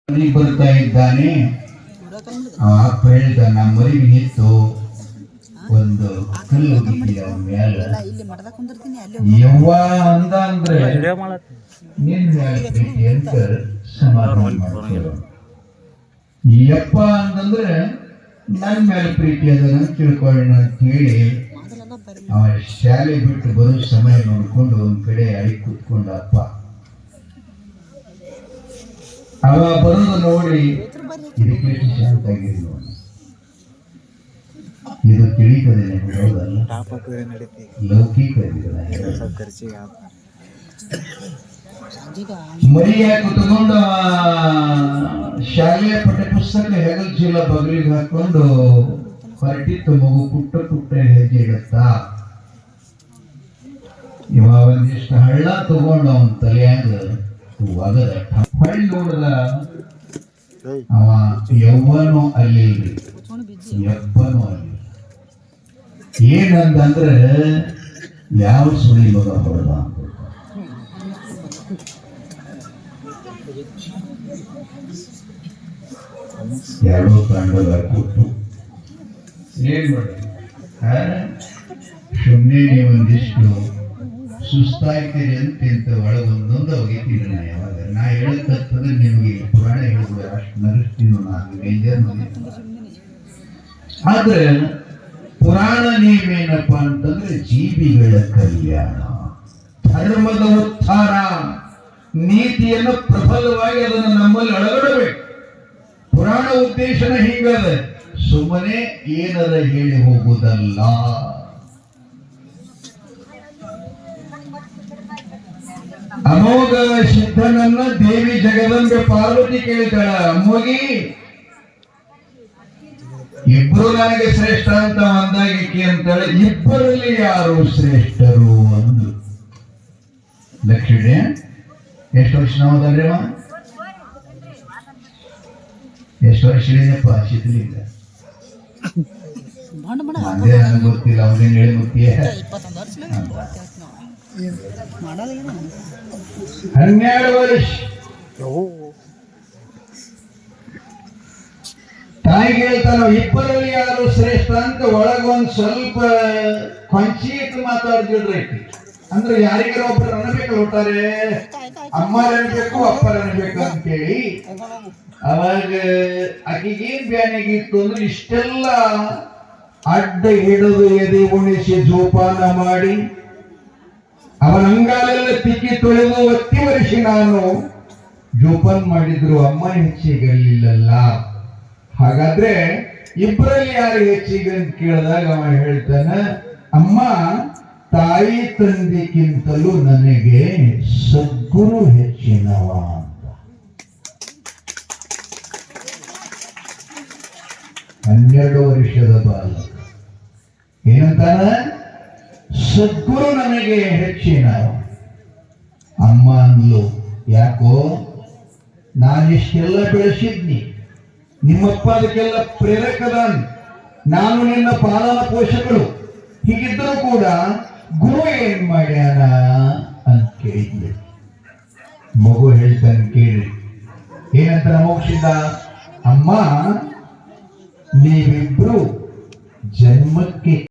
ಬರ್ತಾ ಇದ್ದಾನೆ. ಅಪ್ಪ ಹೇಳ್ದ ನಮ್ಮ ಮರಿಗೆ ನಿಂತು ಒಂದು ಕಲ್ಲು ಬಿಟ್ಟಿದೆ ಅವನ ಮೇಲೆ. ಯವ್ವ ಅಂದ ಅಂದ್ರೆ ನಿನ್ ಮೇಲೆ ಪ್ರೀತಿ ಅಂತ ಸಮಾಧಾನ ಮಾಡ್ತಾರೆ. ಯಪ್ಪ ಅಂತಂದ್ರೆ ನನ್ನ ಮೇಲೆ ಪ್ರೀತಿ ಅದನ್ನ ತಿಳ್ಕೊಳ್ಳೋಣ ಅಂತ ಹೇಳಿ ಅವ ಶಾಲೆ ಬಿಟ್ಟು ಬರೋ ಸಮಯ ನೋಡ್ಕೊಂಡು ಒಂದ್ ಕಡೆ ಅಡಿ ಕೂತ್ಕೊಂಡ ಅಪ್ಪ. ಅವ ಬರೋದು ನೋಡಿ ಇದಕ್ಕೆ ಶಾಂತ ಆಗಿದೆ ನೋಡಿ. ಇದು ತಿಳಿತದೆ ಹೌದಲ್ಲ, ಲೌಕಿಕ ಮರಿಯ ಕುತ್ಕೊಂಡು ಶಾಲೆಯ ಪಠ್ಯಪುಸ್ತಕ ಹೆಗಲ್ ಚೀಲ ಬಗಲಿಗೆ ಹಾಕೊಂಡು ಹೊರಟಿತ್ತು ಮಗು. ಪುಟ್ಟ ಪುಟ್ಟ ಹೆಜ್ಜೆ ಇಡುತ್ತಾ ಇವ ಒಂದಿಷ್ಟು ಹಳ್ಳ ತಗೊಂಡು ಅವನ ತಲೆಯಾಗ ಒಗದ ಹೊಳ್ಳಿ ನೋಡಿದ ಅವ ಯವ್ವನೂ ಅಲ್ಲಿ ಯಪ್ಪನೂ ಅಲ್ಲಿ. ಏನಂತಂದ್ರೆ ಯಾವ ಸುಳಿ ಮಗ ಹೊಡೆದ ಅಂತ ಎರಡೂ ಕಂಡದ ಕೊಟ್ಟು ಏನ್ ಮಾಡಿ ಸುಮ್ಮನೆ ನೀವು ಒಂದಿಷ್ಟು ಸುಸ್ತಾಗ್ತೀರಿ ಅಂತ ಒಳಗೊಂದೊಂದು ಒಗಿತೀನಿ. ನಾ ಯಾವಾಗ ನಾ ಹೇಳಕ್ಕಂತಂದ್ರೆ ನಿಮಗೆ ಪುರಾಣ ಹೇಳಿದ್ರು ಅಷ್ಟು ನಗಿಸ್ತೀನಿ ನಾನು ಡೇಂಜರ್. ಆದ್ರೆ ಪುರಾಣ ನೀವೇನಪ್ಪ ಅಂತಂದ್ರೆ ಜೀವಿಗಳ ಕಲ್ಯಾಣ, ಧರ್ಮದ ಉದ್ಧಾರ, ನೀತಿಯನ್ನು ಪ್ರಬಲವಾಗಿ ಅದನ್ನು ನಮ್ಮಲ್ಲಿ ಅಳಗಡಬೇಕು. ಪುರಾಣ ಉದ್ದೇಶನ ಹೀಗದ, ಸುಮ್ಮನೆ ಏನರ ಹೇಳಿ ಹೋಗುವುದಲ್ಲ. ಅಮೋಘ ಸಿದ್ಧನನ್ನ ದೇವಿ ಜಗದಂಬೆ ಪಾರ್ವತಿ ಕೇಳ್ತಾಳ, ಅಮ್ಮೋಗಿ ಇಬ್ರು ನನಗೆ ಶ್ರೇಷ್ಠ ಅಂತ ಅಂದಾಗಿಕ್ಕೆ ಅಂತಾಳೆ. ಇಬ್ಬರಲ್ಲಿ ಯಾರು ಶ್ರೇಷ್ಠರು ಅಂದು. ಲಕ್ಷ್ಮೀ ಎಷ್ಟು ವರ್ಷ ನಾವದಲ್ರಿ ಅವ? ಎಷ್ಟು ವರ್ಷ ಹೇಳಿದಪ್ಪ ಶಿಥಿಲಿಂದ? ಅದೇ ನನಗೆ ಗೊತ್ತಿಲ್ಲ, ಅವನೇನು ಹೇಳಿ ಗೊತ್ತಿಯ 12 ವರ್ಷ. ತಾಯಿಗೆ ಹೇಳ್ತಾನ ಇಬ್ಬರಲ್ಲಿ ಯಾರು ಶ್ರೇಷ್ಠ ಅಂತ. ಒಳಗೊಂದು ಸ್ವಲ್ಪ ಕೊಂಚೀಟ್ ಮಾತಾಡ್ತಿದ್ರಿ. ಅಂದ್ರೆ ಯಾರಿಗಾರ ಒಬ್ರು ಅನ್ಬೇಕಲ್ಲ, ಒಟ್ಟಾರೆ ಅಮ್ಮರ ಅನ್ಬೇಕು ಅಪ್ಪರ ಅನ್ಬೇಕು ಅಂತೇಳಿ. ಅವಾಗ ಆಕೆಗೆ ಏನ್ ಬ್ಯಾನಿಗಿತ್ತು ಅಂದ್ರೆ ಇಷ್ಟೆಲ್ಲ ಅಡ್ಡ ಹಿಡಿದು ಎದೆ ಉಣಿಸಿ ಜೋಪಾನ ಮಾಡಿ ಅವನ ಅಂಗಾಲೆಲ್ಲ ತಿಕ್ಕಿ ತೊಳೆದು ಒತ್ತಿ ವರ್ಷಿ ನಾನು ಜೋಪಾನ ಮಾಡಿದ್ರು. ಅಮ್ಮ ಹೆಚ್ಚಿಗಲಿಲ್ಲಲ್ಲ. ಹಾಗಾದ್ರೆ ಇಬ್ಬರಲ್ಲಿ ಯಾರು ಹೆಚ್ಚಿಗೆ ಅಂತ ಕೇಳಿದಾಗ ಅವ ಹೇಳ್ತಾನ, ಅಮ್ಮ ತಾಯಿ ತಂದೆಗಿಂತಲೂ ನನಗೆ ಸದ್ಗುರು ಹೆಚ್ಚಿನವ ಅಂತ. 12 ವರ್ಷದ ಬಾಲಕ ಏನಂತಾನ? ಸದ್ಗುರು ನನಗೆ ಹೆಚ್ಚಿನವ. ಅಮ್ಮ ಅಂದ್ಲು, ಯಾಕೋ ನಾನಿಷ್ಟೆಲ್ಲ ಬೆಳೆಸಿದ್ನಿ, ನಿಮ್ಮಪ್ಪ ಅದಕ್ಕೆಲ್ಲ ಪ್ರೇರಕದಾನ್, ನಾನು ನಿನ್ನ ಪಾಲನ ಪೋಷಕಳು, ಹೀಗಿದ್ದರೂ ಕೂಡ ಗುರು ಏನ್ ಮಾಡ್ಯಾನ ಅಂತ ಕೇಳಿದ್ಲು. ಮಗು ಹೇಳ್ತಾನೆ ಕೇಳಿ ಏನಂತ ಮೋಕ್ಷಿದ, ಅಮ್ಮ ನೀವಿಬ್ರು ಜನ್ಮಕ್ಕೆ